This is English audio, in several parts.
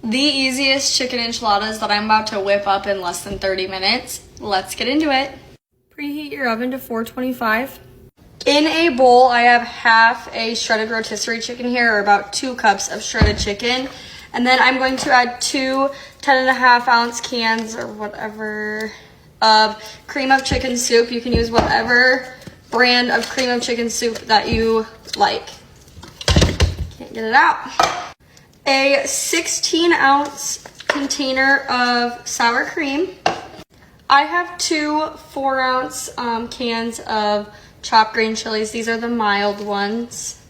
The easiest chicken enchiladas that I'm about to whip up in less than 30 minutes. Let's get into it. Preheat your oven to 425. In a bowl, I have half a shredded rotisserie chicken here, or about 2 cups of shredded chicken. And then I'm going to add 2 10.5-ounce cans or whatever of cream of chicken soup. You can use whatever brand of cream of chicken soup that you like. Can't get it out. A 16-ounce container of sour cream. I have 2 4-ounce cans of chopped green chilies. These are the mild ones.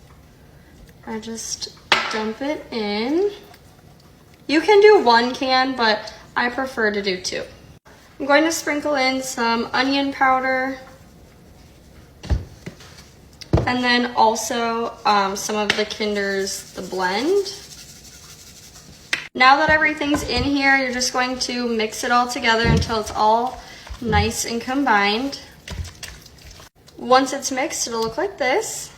I just dump it in. You can do 1 can, but I prefer to do 2. I'm going to sprinkle in some onion powder. And then also some of the Kinder's The Blend. Now that everything's in here, you're just going to mix it all together until it's all nice and combined. Once it's mixed, it'll look like this.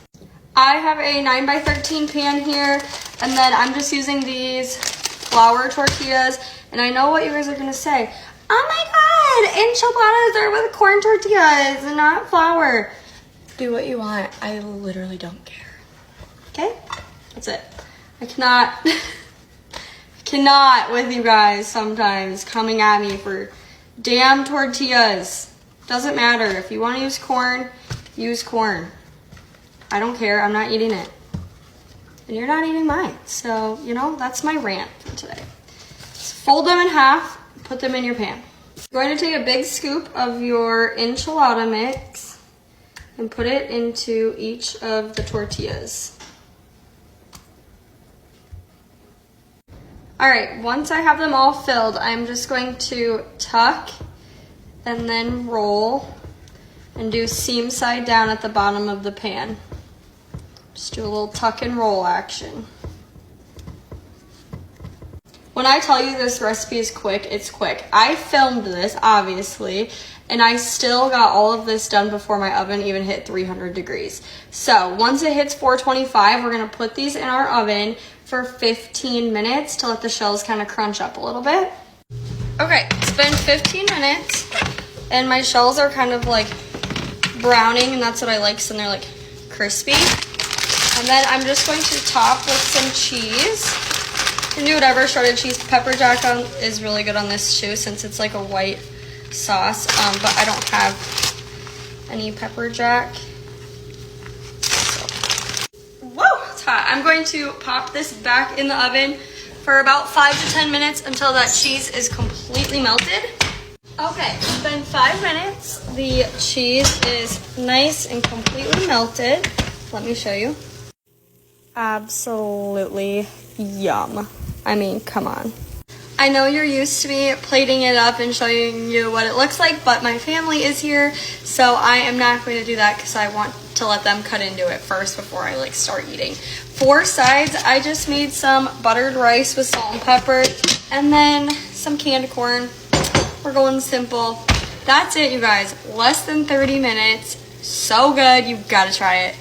I have a 9x13 pan here, and then I'm just using these flour tortillas. And I know what you guys are gonna say. Oh my God, enchiladas are with corn tortillas and not flour. Do what you want. I literally don't care. Okay? That's it. I cannot with you guys sometimes coming at me for damn tortillas. Doesn't matter. If you want to use corn, use corn. I don't care. I'm not eating it. And you're not eating mine. So, you know, that's my rant for today. Just fold them in half, put them in your pan. You're going to take a big scoop of your enchilada mix and put it into each of the tortillas. All right, once I have them all filled, I'm just going to tuck and then roll and do seam side down at the bottom of the pan. Just do a little tuck and roll action. When I tell you this recipe is quick, it's quick. I filmed this, obviously, and I still got all of this done before my oven even hit 300 degrees. So once it hits 425, we're gonna put these in our oven for 15 minutes to let the shells kind of crunch up a little bit. Okay, it's been 15 minutes, and my shells are kind of like browning, and that's what I like, so they're like crispy. And then I'm just going to top with some cheese. You can do whatever, shredded cheese. Pepper jack is really good on this too, since it's like a white sauce, but I don't have any pepper jack. So. Whoa, it's hot. I'm going to pop this back in the oven for about 5 to 10 minutes until that cheese is completely melted. Okay, it's been 5 minutes. The cheese is nice and completely melted. Let me show you. Absolutely yum. I mean, come on. I know you're used to me plating it up and showing you what it looks like, but my family is here, so I am not going to do that because I want to let them cut into it first before I like start eating. For sides, I just made some buttered rice with salt and pepper, and then some canned corn. We're going simple. That's it, you guys. Less than 30 minutes. So good. You've got to try it.